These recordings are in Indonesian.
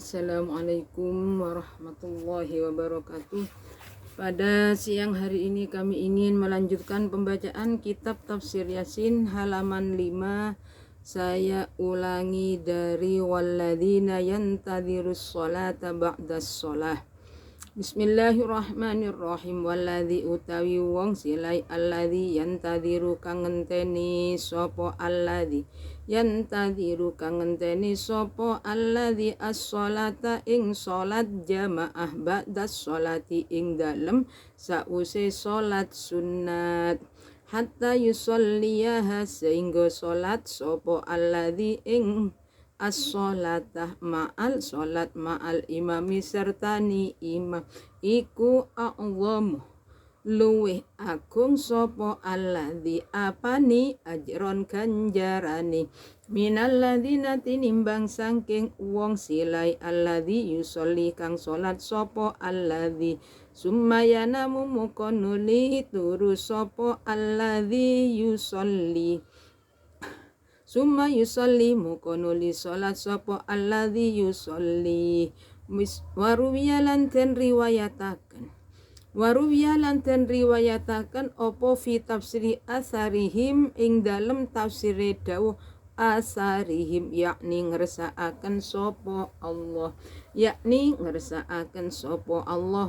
Assalamualaikum warahmatullahi wabarakatuh. Pada siang hari ini kami ingin melanjutkan pembacaan kitab Tafsir Yasin halaman 5. Saya ulangi dari walladzina yantadhirus sholata ba'das sholah. Bismillahirrahmanirrahim. Walladzi utawi wong silai alladzi yantadhiru kang ngenteni sapa alladzi yantadhiru kang ngenteni sapa alladzi as-sholata ing salat jamaah ba'das sholati ing dalem sause salat sunat hatta yusolliyaha sehingga salat sapa alladzi ing as-sholatah ma'al sholat ma'al imami sertani imam iku a'zamu luweh agung sapa alladzi apani ajron ganjarani minal ladzina tinimbang saking wong silai alladzi yusolli kang sholat sapa alladzi summayana muka nuli turu sapa alladzi yusolli summa yusolli mukonuli sholat sopo alladzi yusolli waruwiya lan den riwayataken opo fi tafsiri asarihim ing dalem tafsire dawuh asarihim yakni ngersakaken sopo Allah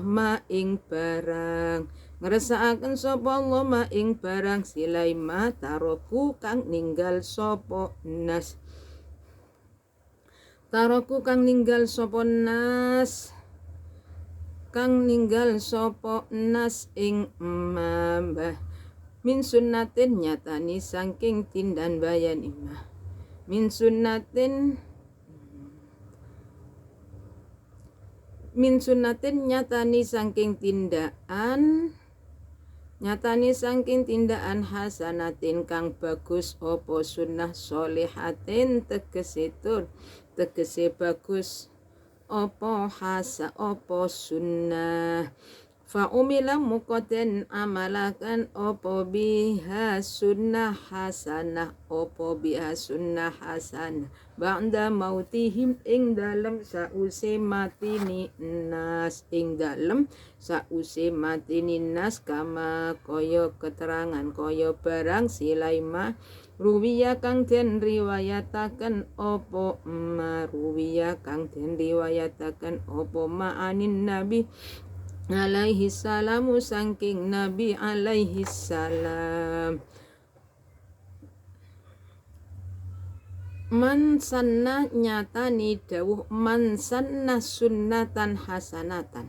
ma ing barang ngersakaken sapa Allah ma ing barang silai ma taroku kang ninggal sapa nas ing mambah min sunnatin nyatani saking tindan bayan imah min sunnatin nyatani saking tindaan hasanatin kang bagus opo sunnah sholihatin tegese bagus opo sunnah fa umila mukoten amalakan opo biha sunnah hasanah ba'da mautihim ing dalem sause matini nas kama kaya keterangan kaya barang silaima ruwiya kang den riwayataken opo ma'anin nabi alaihi salamu saking nabi alaihi salam man sanna nyatani dawuh man sanna sunnatan hasanatan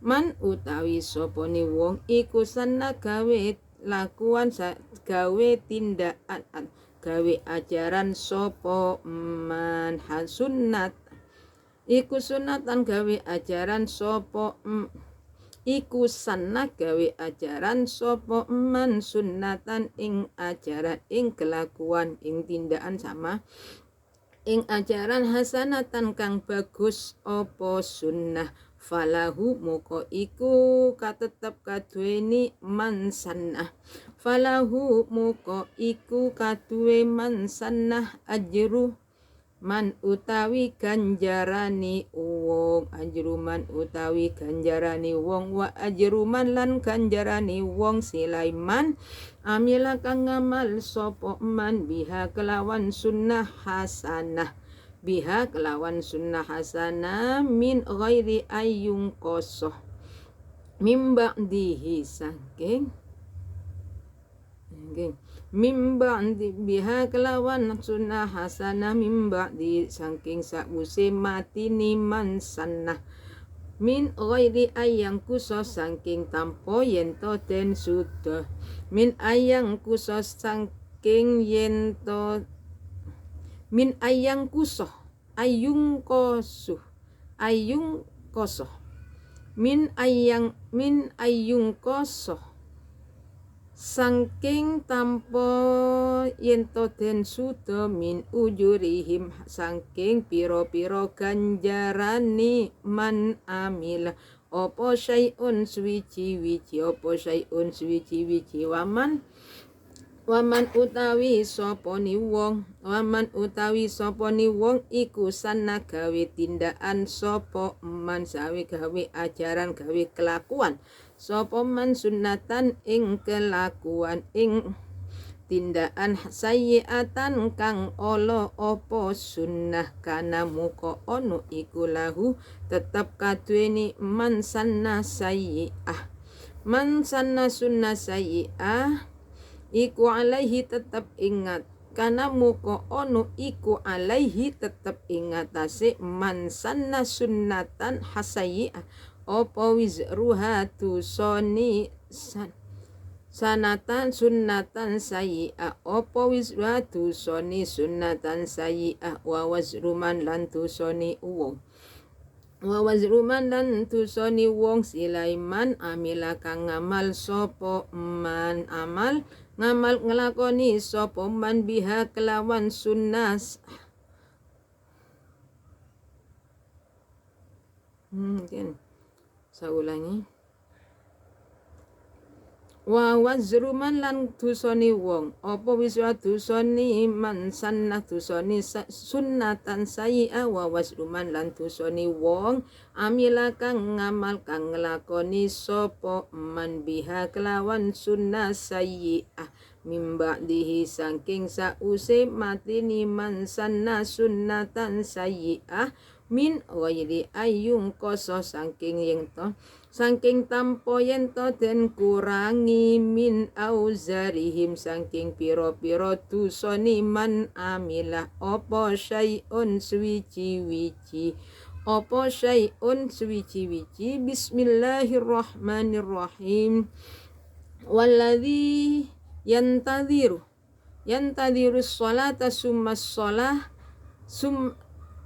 man utawi sopone wong iku sanna gawe lakuan gawe tindakan gawe ajaran sopo man hasunnat iku sunatan gawe ajaran sopo iku sanna gawe ajaran sopo man sunnatan ing ajaran ing kelakuan ing tindakan sama ing ajaran hasanatan kang bagus opo sunnah falahu moko iku katetep kaduweni man sannah ajru man utawi ganjarani wong wa ajruman lan ganjarani wong silaiman amila kang ngamal sapa man biha kelawan sunnah hasanah min ghairi ayyung kosoh mimba dihi saking mimba biha kelawan sunnah hasanah mimba di saking sakwuse mati niman sannah min ghairi ayang kusos saking tampo yento den sudah min ayang kusos saking yento min ayang kusoh ayung kosoh min ayung kosoh saking tampo yento den sudo min ujurihim saking piro-piro ganjarani man amila opo syai'un suwici-wici waman Waman utawi soponi wong iku sanna gawe tindakan sopo man sawi gawe ajaran gawe kelakuan sopo man sunnatan ing kelakuan ing tindakan sayyiatan kang olo opo sunnah kana muko ono iku lahu tetap kaduweni man sanna sayyi'ah sunnah sayyi'ah iku alaihi tetap ingat karena muko ono iku alaihi tetap ingatase man sanna sunnatan hasayi'ah opo wizruha tusoni sanatan sunnatan sayi'ah opo wizruha tusoni sunnatan sayi'ah wa wazruman lan tusoni uwong wa wazruman lan tusoni wong silaiman amila kang ngamal sopo man ngamal ngelakoni sopo man biha kelawan sunnah saya ulangi wa wazruman lan tusoni wong apa wiswa tusoni man sanna tusoni sunnatan sayyi'ah wa wazruman lan tusoni wong amila kang ngamal kang nglakoni sapa man biha kelawan sunnah sayyi'ah mimba dihi saking sause matini man sanna sunnatan sayyi'ah min wairi ayung koso saking yang to saking tampo yen to den kurangi min auzarihim saking piro-piro dusoni man amilah opo syai'un suwici-wici opo syai'un suwici-wici bismillahirrahmanirrahim walladzi yantadhiru sholata summa sholah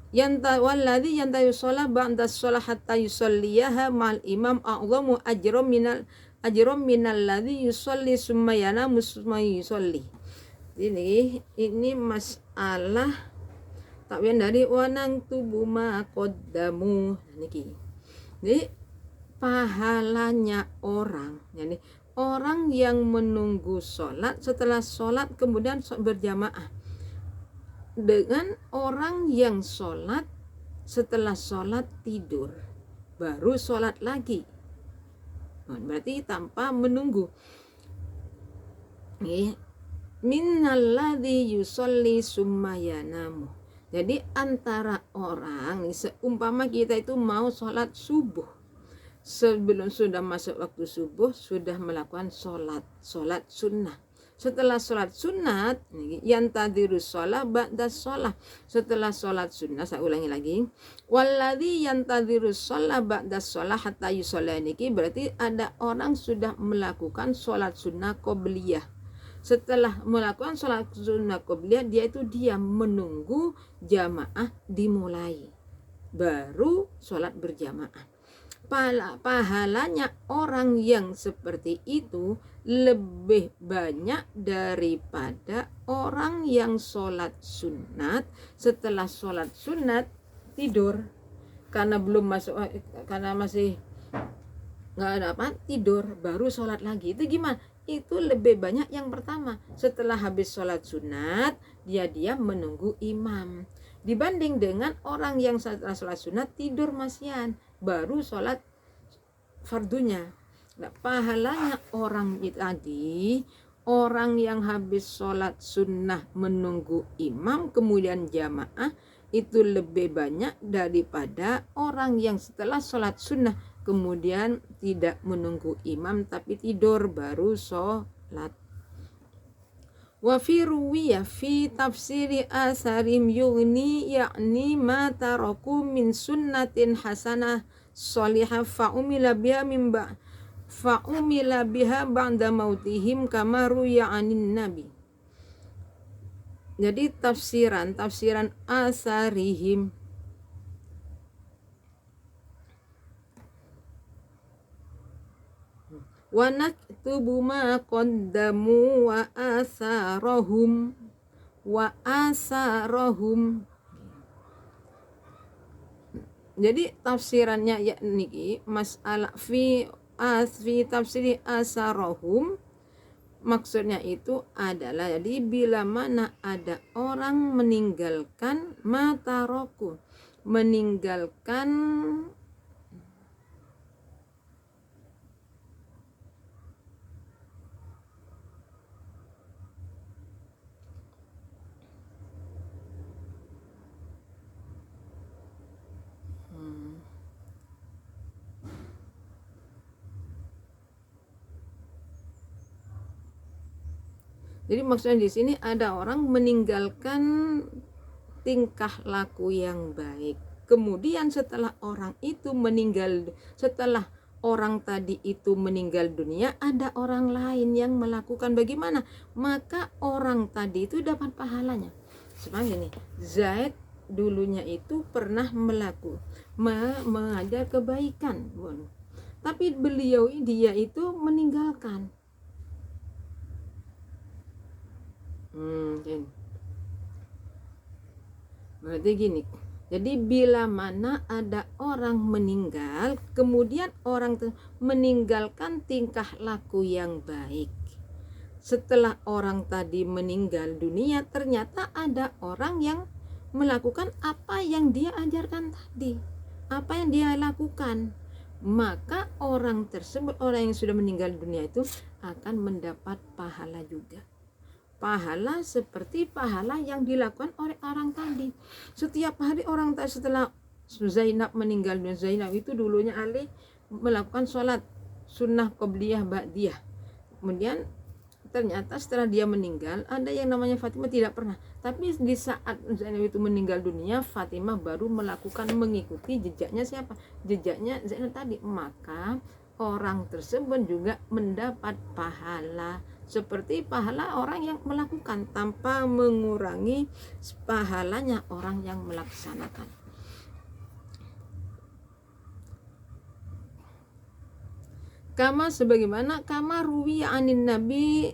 walladzi yantayu sholah ba'da sholah hatta yusolliyaha ma'al imam a'zamu ajrum minal ladzi yusolli summa yanamu summa yusolli. Ini masalah takwian dari wanang tubuh ma qaddamu niki. Jadi pahalanya orang, yani orang yang menunggu sholat setelah sholat kemudian berjamaah dengan orang yang sholat setelah sholat tidur baru sholat lagi, berarti tanpa menunggu. Minnalladzi yusolli summa yanamu. Jadi antara orang seumpama kita itu mau sholat subuh, sebelum sudah masuk waktu subuh sudah melakukan sholat sunnah. Setelah sholat sunat, yantadhirus sholah ba'da sholah. Setelah sholat sunnah, saya ulangi lagi. Walladzi yantadhirus sholah ba'da sholah hatta yusollah niki berarti ada orang sudah melakukan sholat sunnah qobliyah. Setelah melakukan sholat sunnah qobliyah, dia menunggu jamaah dimulai. Baru sholat berjamaah. Pahalanya orang yang seperti itu lebih banyak daripada orang yang sholat sunat setelah sholat sunat tidur karena belum masuk, karena masih nggak ada apa tidur baru sholat lagi. Itu gimana? Itu lebih banyak yang pertama, setelah habis sholat sunat dia menunggu imam, dibanding dengan orang yang setelah sholat sunat tidur masian baru sholat fardunya. Nah, pahalanya orang tadi, orang yang habis sholat sunnah menunggu imam kemudian jamaah itu lebih banyak daripada orang yang setelah sholat sunnah kemudian tidak menunggu imam tapi tidur baru sholat. Wa fi ruwiya fi tafsiri asarim yughni yakni ma taraku min sunnatin hasanah sholihah fa'umila biha ba'da mautihim kama ruya anin nabi. Jadi tafsiran asarihim wa naktubu ma qaddamu wa asarahum Jadi tafsirannya ya niki masalah fi tafsiri asarahum Maksudnya itu adalah, jadi bila mana ada orang meninggalkan mataroku, meninggalkan jadi maksudnya di sini ada orang meninggalkan tingkah laku yang baik. Kemudian setelah orang tadi itu meninggal dunia, ada orang lain yang melakukan bagaimana? Maka orang tadi itu dapat pahalanya. Seperti ini, Zaid dulunya itu pernah mengajar kebaikan, tapi dia itu meninggalkan. Berarti gini, jadi bila mana ada orang meninggal, kemudian orang meninggalkan tingkah laku yang baik. Setelah orang tadi meninggal dunia, ternyata ada orang yang melakukan apa yang dia ajarkan tadi, apa yang dia lakukan. Maka orang tersebut, orang yang sudah meninggal dunia itu akan mendapat pahala juga. Pahala seperti pahala yang dilakukan oleh orang tadi. Setiap hari orang tadi setelah Zainab meninggal dunia, Zainab itu dulunya Ali melakukan sholat sunnah qobliyah ba'diyah. Kemudian ternyata setelah dia meninggal, ada yang namanya Fatimah tidak pernah. Tapi di saat Zainab itu meninggal dunia, Fatimah baru mengikuti jejaknya siapa? Jejaknya Zainab tadi. Maka orang tersebut juga mendapat pahala seperti pahala orang yang melakukan, tanpa mengurangi pahalanya orang yang melaksanakan. Kama sebagaimana kama ruwiya anin nabi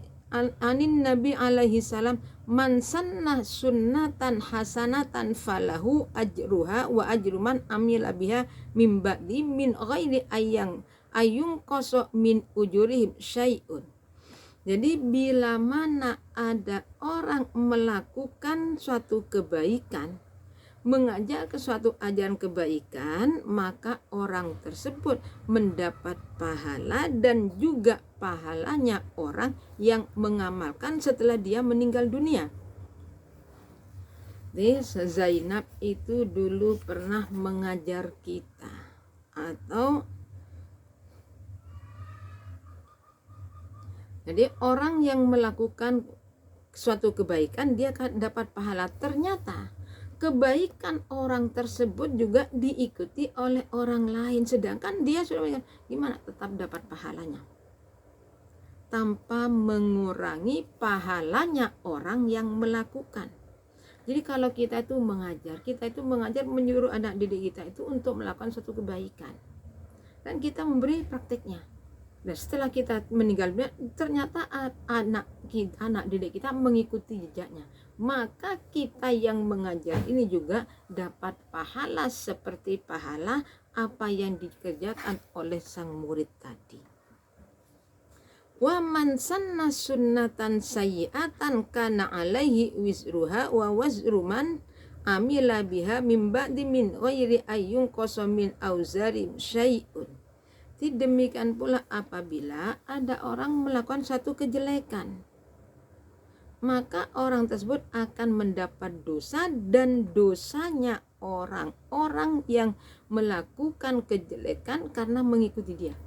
alaihi salam, man sanna sunnatan hasanatan falahu ajruha wa ajru man amila biha min ba'di min ghairi ayung koso min ujurihim syai'un. Jadi bila mana ada orang melakukan suatu kebaikan, mengajak ke suatu ajaran kebaikan, maka orang tersebut mendapat pahala dan juga pahalanya orang yang mengamalkan setelah dia meninggal dunia. Jadi Zainab itu dulu pernah mengajar kita, atau jadi orang yang melakukan suatu kebaikan dia akan dapat pahala. Ternyata kebaikan orang tersebut juga diikuti oleh orang lain, sedangkan dia sudah gimana? Tetap dapat pahalanya tanpa mengurangi pahalanya orang yang melakukan. Jadi kalau kita itu mengajar menyuruh anak didik kita itu untuk melakukan suatu kebaikan, dan kita memberi prakteknya. Nah, setelah kita meninggal dunia, ternyata anak didik kita mengikuti jejaknya. Maka kita yang mengajar ini juga dapat pahala seperti pahala apa yang dikerjakan oleh sang murid tadi. Wa man sanna sunnatan sayyi'atan kana alaihi wizruha wa wazru man amila biha min ba'di min ghairi ayyun qasamin auzari syai'un. Demikian pula apabila ada orang melakukan satu kejelekan, maka orang tersebut akan mendapat dosa dan dosanya orang-orang yang melakukan kejelekan karena mengikuti dia.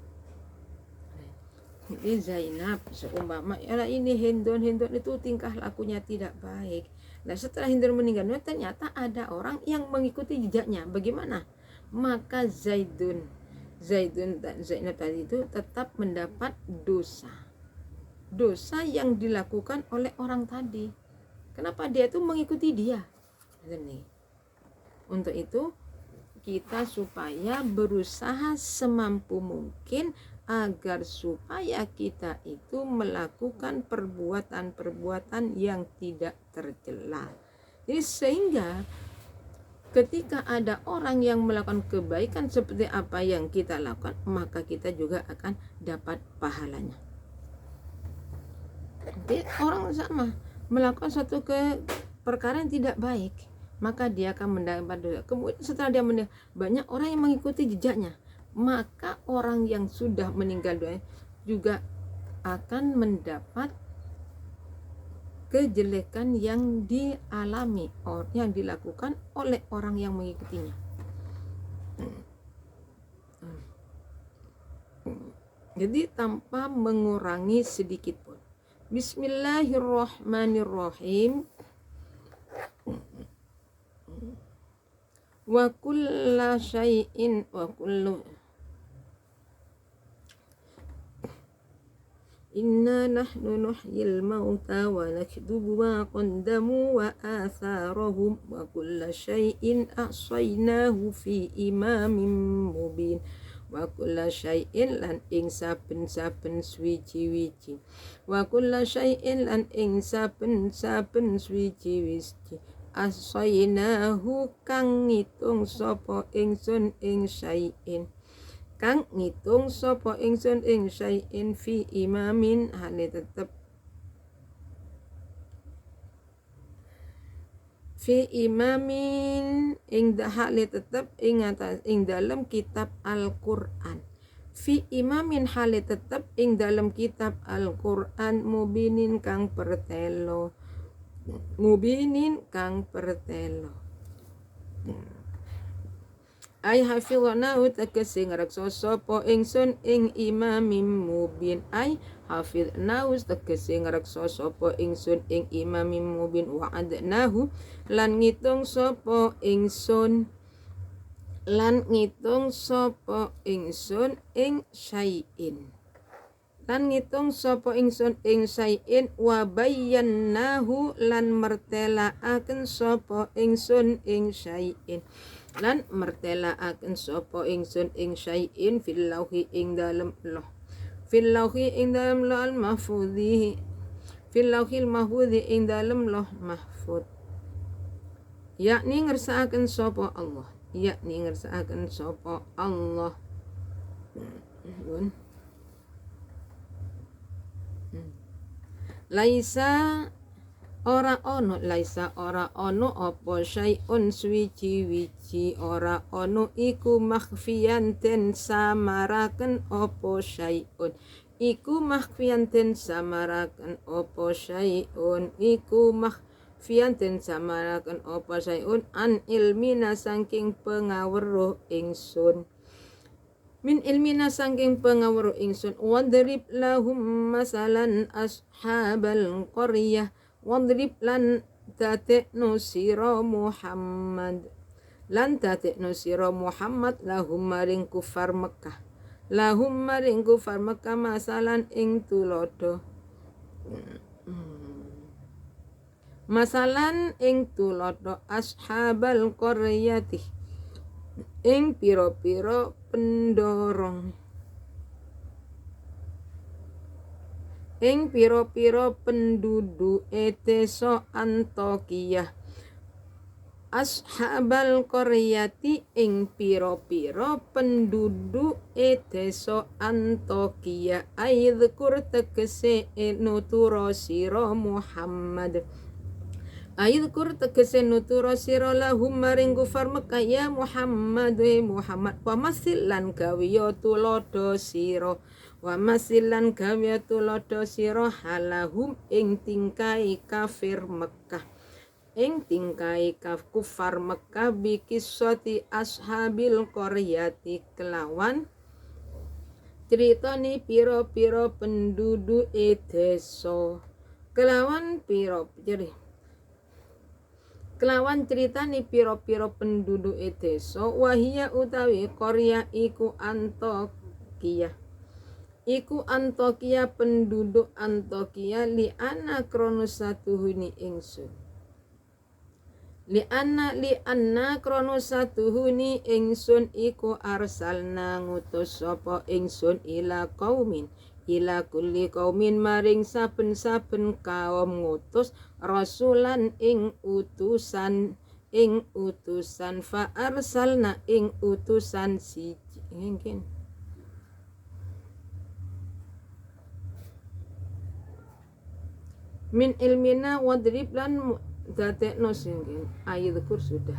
Jadi Zainab seumpama ini Hindun itu tingkah lakunya tidak baik. Nah, setelah Hindun meninggal ternyata ada orang yang mengikuti jejaknya. Bagaimana? Maka Zainab tadi itu tetap mendapat dosa yang dilakukan oleh orang tadi. Kenapa? Dia itu mengikuti dia. Untuk itu kita supaya berusaha semampu mungkin agar supaya kita itu melakukan perbuatan-perbuatan yang tidak tercela. Jadi sehingga ketika ada orang yang melakukan kebaikan seperti apa yang kita lakukan, maka kita juga akan dapat pahalanya. Jadi orang sama melakukan suatu perkara yang tidak baik, maka dia akan mendapat dosa. Kemudian setelah dia meninggal, banyak orang yang mengikuti jejaknya, maka orang yang sudah meninggal dunia juga akan mendapat kejelekan yang dialami yang dilakukan oleh orang yang mengikutinya. Jadi tanpa mengurangi sedikit pun. Bismillahirrahmanirrahim. Wa kulla syai'in wa kullu Inna nahnu nuhyil mauta wa naktubu ma qaddamu wa atharahum wa kulla syai'in ahsaynahu fi imamin mubin. Wa kulla syai'in lan ing saben-saben suwiji-wiji. Wa kulla syai'in lan ing saben-saben suwiji-wiji. Ahsaynahu kang ngitung sapa ingsun ing syai'in. Kang ngitung sapa ingsun ing syai'in fi imamin hale tetep fi imamin ing hale tetep ing atas ing dalam kitab Al-Qur'an. Fi imamin hale tetep ing dalam kitab Al-Qur'an mubinin kang pertelo. Mubinin kang pertelo. Ay hafidhnahu tegese ngreksa sapa ingsun ing imamin mubin. Ay hafidhnahu tegese ngreksa sapa ingsun ing imamin mubin. Wa'adnahu lan ngitung sapa ingsun ing syai'in. Lan ngitung sapa ingsun ing syai'in wa bayyannahu lan mertelaaken sapa ingsun ing syai'in. Lan mertelaaken sapa ingsun ing syai'in fil lauhi ing dalem loh. Fil lauhi ing dalem loh al mahfudhi. Fil lauhil mahfudhi ing dalem loh mahfud. Yakni ngersakaken sapa Allah. Yakni ngersakaken sapa Allah. Laisa ora ono apa syai'un suwiji-wiji ora ono iku makhfiyan den samaraken apa syai'un iku makhfiyan den samaraken apa syai'un iku makhfiyan den samaraken apa syai'un an ilmina saking pengaweruh ingsun min ilmina saking pengaweruh ingsun wadrib lahum masalan ashabal qaryah wadrib lan tatekno sira Muhammad lan tatekno sira Muhammad lahum maring kufar Mekah masalan ing tulodo ashabal qaryati ing pira-pira pendorong ing pira-pira penduduk desa Antokiyah. Ashabal qaryati ing pira-pira penduduk desa Antokiyah. Aidzkur tegese nutura sira Muhammad. Aidzkur tegese nutura sira lahum maring kufar Mekah ya Muhammad wa masilan gawiya tulodo sira wa masilan gawe tulodo sira halahum ing tingkai kafir Mekah ing tingkai kufar Mekah bikisati ashabil qaryati kelawan critane pira-pira penduduk desa kelawan critane pira-pira penduduk desa wahia utawi Korea iku Antokiyah penduduk Antokiyah li anna kronosatuhuni ingsun li anna kronosatuhuni ingsun iku arsalna ngutus sapa ingsun ila kulli qaumin maring saben-saben kaum ngutus rasulan ing utusan fa arsalna ing utusan siji ngene min ilmina wadrib lan dadekno sing ayatkur sudah.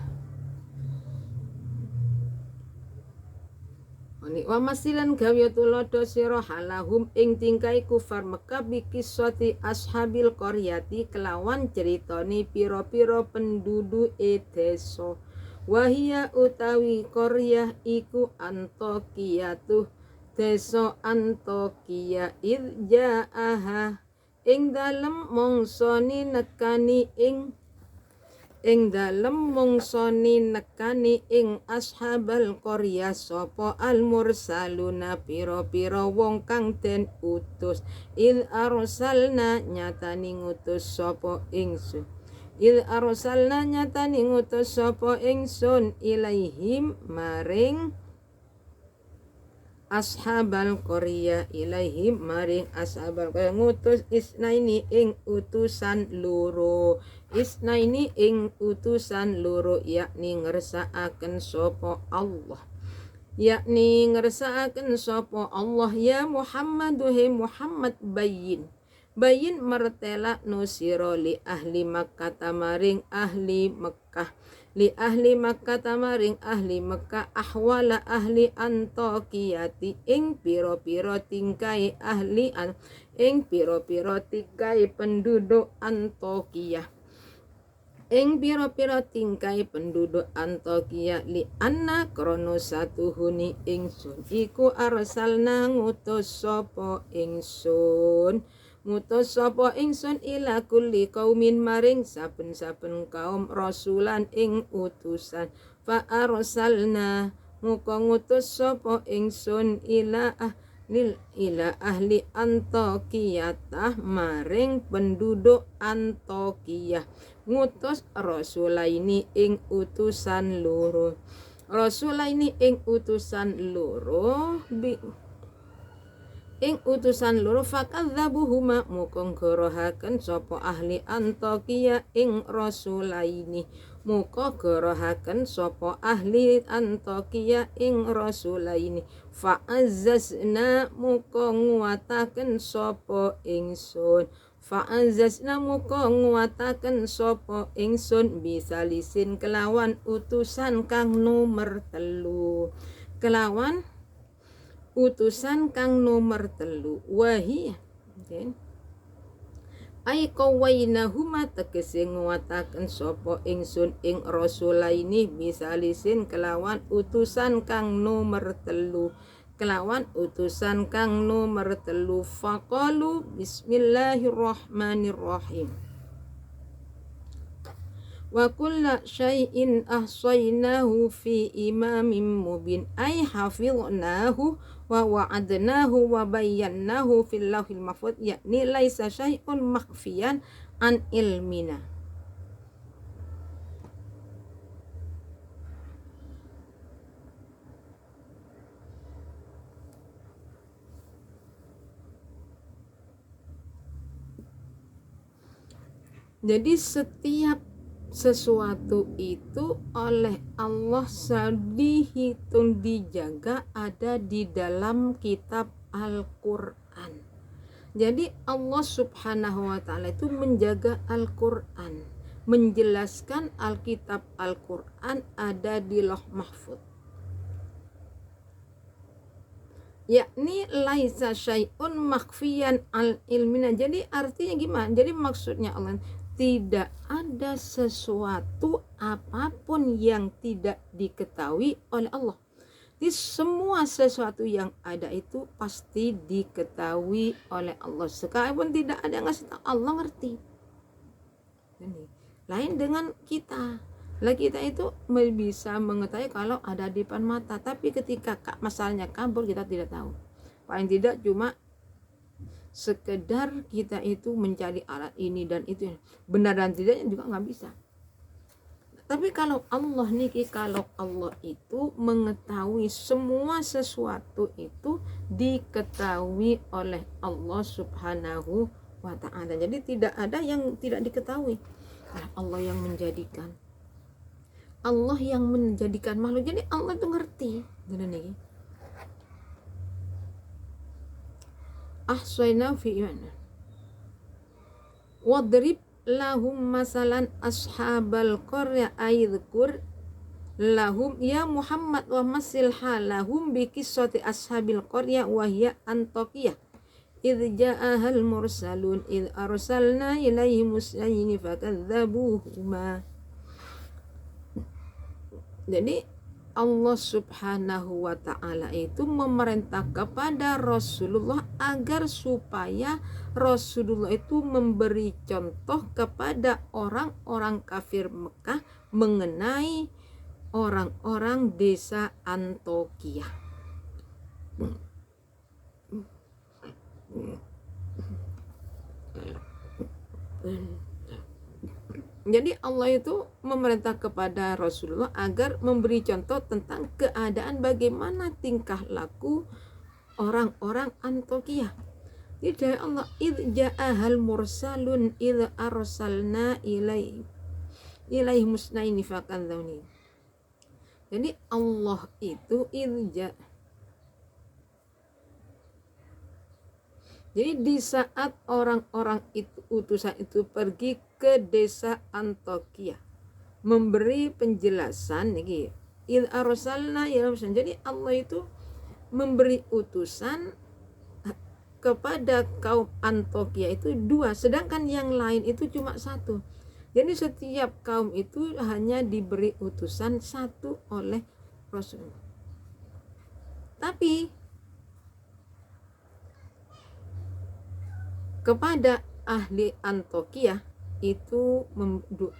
Wa masilan gawe tulodo sira halahum ing tingkai kufar Mekah bikisoti ashabil qaryati kelawan ceritane pira-pira penduduk desa. Wahia utawi qaryah iku Antokiyatuh desa Antokia idjaaha ing dalem mongsoni nekani ing dalem mongsoni nekani ing ashabal qaryah sapa al mursaluna pira-pira wong kang den utus arsalna nyatani ngutus sapa ingsun arsalna nyatani ngutus sapa ingsun ilaihim maring ashabal qaryah ilaihim maring ashabal qaryah ngutus isnaini ing utusan loro yakni ngersakaken sapa Allah ya Muhammad Muhammad bayin mertela nusiro li ahli Makkah tamaring ahli Makkah tamaring ahli Makkah ahwala ahli Antokiyati ing piro-piro tingkai penduduk Antokiyah li anna krono satuhuni ingsun iku arsalna ngutus sapa ingsun ila kulli qaumin maring saben-saben kaum rasulan ing utusan fa arsalna muka ngutus sapa ingsun ila ahli Antokiyah maring penduduk Antokiyah ngutus rasulaini ing utusan loro fakadzabuhuma mukong gorohaken sapa ahli Antokiyah ing rasulaini fa'azzazna mukong nguwataken sapa ingsun bisalisin kelawan utusan kang nomor 3 wahi ai kawainahuma tegese nguwataken sapa ingsun ing rasulaini bisalisin kelawan utusan kang nomor 3 faqalu bismillahirrahmanirrahim wa kulla syai'in ahsaynahu fi imamin mubin ay hafidnahu wa wa'adnahu wa bayyannahu fil lauhil mahfuz yakni laisa syai'un makhfiyan an ilmina. Jadi setiap sesuatu itu oleh Allah dihitung dijaga ada di dalam kitab Al-Quran. Jadi Allah subhanahu wa ta'ala itu menjaga Al-Quran, menjelaskan Alkitab Al-Quran ada di Lauh Mahfuz, yakni laisa syai'un makhfiyan al ilmina. Jadi artinya gimana? Jadi maksudnya Allah tidak ada sesuatu apapun yang tidak diketahui oleh Allah. Jadi semua sesuatu yang ada itu pasti diketahui oleh Allah. Sekalipun tidak ada yang ngasih tahu, Allah ngerti. Ini lain dengan kita. Lah kita itu bisa mengetahui kalau ada di depan mata, tapi ketika masalahnya kabur kita tidak tahu. Paling tidak cuma sekedar kita itu mencari alat ini dan itu, benar dan tidaknya juga nggak bisa. Tapi kalau Allah itu mengetahui semua sesuatu itu diketahui oleh Allah subhanahu wa ta'ala. Jadi tidak ada yang tidak diketahui. Allah yang menjadikan makhluk. Jadi Allah itu ngerti. Ahsayna fi iman. wadrib lahum masalan ashabal qarya aidhkur lahum ya Muhammad wa masil halahum bi qissati ashabil qarya wa hiya Antokiyah idh ja'ahal mursalun idh arsalna ilaihim musyaini fakadzabuhuma. Jadi Allah subhanahu wa ta'ala itu memerintah kepada Rasulullah agar supaya Rasulullah itu memberi contoh kepada orang-orang kafir Mekah mengenai orang-orang desa Antokiyah. Jadi Allah itu memerintah kepada Rasulullah agar memberi contoh tentang keadaan bagaimana tingkah laku orang-orang Antokiyah. Jadi dari Allah, idh ja'ahal mursalun idh arsalna ilaihi musnaini fakadzabuni. Jadi Allah itu jadi di saat orang-orang itu utusan itu pergi ke desa Antokiyah memberi penjelasan nih, il arsalna ya, jadi Allah itu memberi utusan kepada kaum Antokiyah itu 2, sedangkan yang lain itu cuma 1. Jadi setiap kaum itu hanya diberi utusan 1 oleh Rasulullah. Tapi kepada ahli Antokiyah itu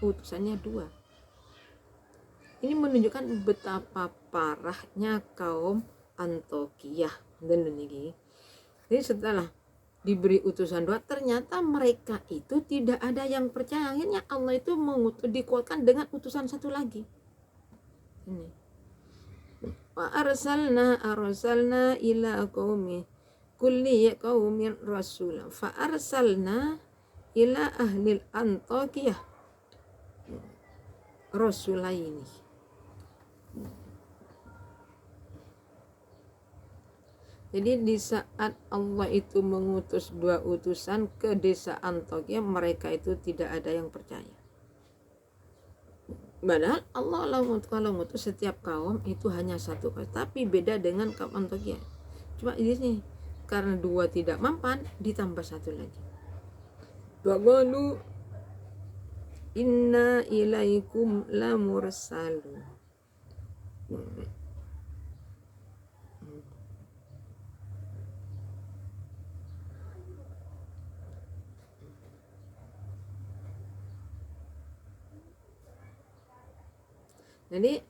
utusannya 2. Ini menunjukkan betapa parahnya kaum Antokiyah dan ini. Jadi setelah diberi utusan 2, ternyata mereka itu tidak ada yang percaya. Akhirnya Allah itu dikuatkan dengan utusan 1 lagi. Ini. Wa arsalna ila qaumi kulli qaumin rasulan fa arsalna ila ahli Antokiyah rasulaini. Jadi di saat Allah itu mengutus 2 utusan ke desa Antokiyah, mereka itu tidak ada yang percaya. Padahal Allah kalau mengutus setiap kaum itu hanya 1 kaum, tapi beda dengan kaum Antokiyah. Cuma di sini karena 2 tidak mempan, ditambah 1 lagi. Qalu inna ilaikum lamursalun. Jadi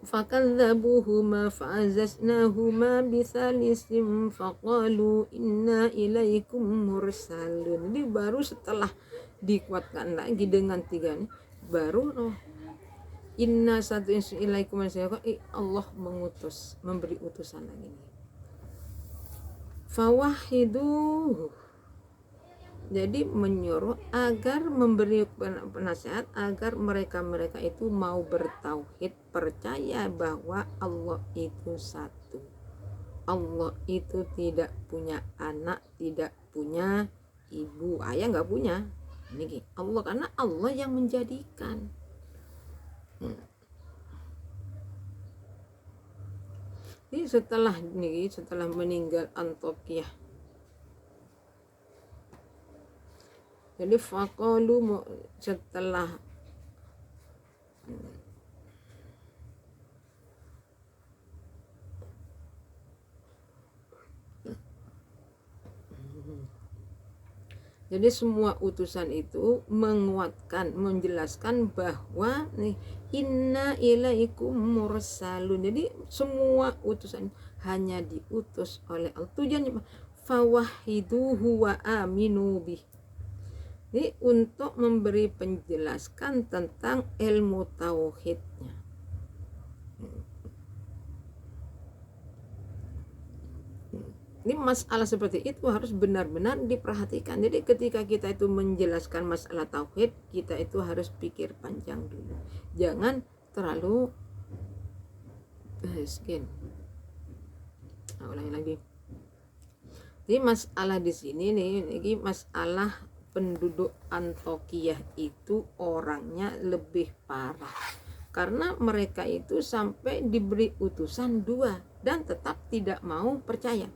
fakadzabuhuma fa'azaznahuma bisalisim faqalu inna ilaikum mursalun. Jadi baru setelah dikuatkan lagi dengan 3 ini, baru inna satu ilaikum Allah mengutus, memberi utusan lagi. Fawahiduhu, jadi menyuruh agar memberi penasihat agar mereka itu mau bertauhid, percaya bahwa Allah itu 1. Allah itu tidak punya anak, tidak punya ibu, ayah nggak punya. Ini Allah, karena Allah yang menjadikan. Ini setelah meninggal Antokiyah, jadi faqalu setelah jadi semua utusan itu menguatkan, menjelaskan bahwa inna ilaikum mursalun. Jadi semua utusan hanya diutus oleh Allah. Tujuannya fawahiduhu wa aminu bih. Jadi untuk memberi penjelaskan tentang ilmu tauhidnya. Ini masalah seperti itu harus benar-benar diperhatikan. Jadi ketika kita itu menjelaskan masalah tauhid, kita itu harus pikir panjang dulu. Jangan terlalu ulangi lagi. Jadi masalah di sini ini masalah penduduk Antokiyah itu orangnya lebih parah, karena mereka itu sampai diberi utusan 2 dan tetap tidak mau percaya.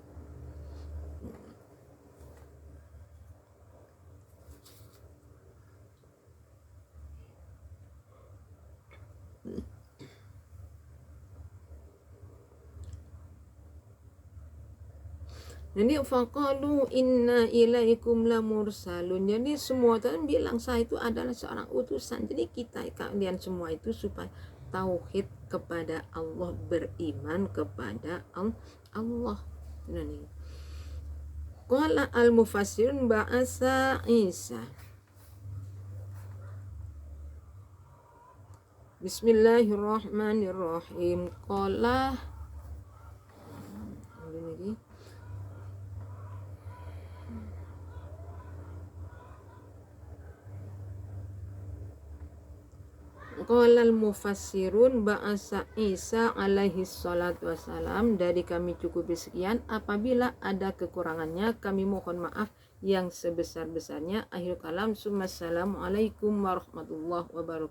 Jadi faqalu inna ilaikum lamursalun. Jadi semua orang bilang saya itu adalah seorang utusan. Jadi kalian semua itu supaya tauhid kepada Allah, beriman kepada Allah. Qala al-mufassirun ba'asa Isa. Bismillahirrahmanirrahim. Qala Qolal mufassirun ba'asa Isa alaihi salatu wassalam. Dari kami cukup sekian. Apabila ada kekurangannya kami mohon maaf yang sebesar-besarnya. Akhir kalam. Assalamualaikum warahmatullahi wabarakatuh.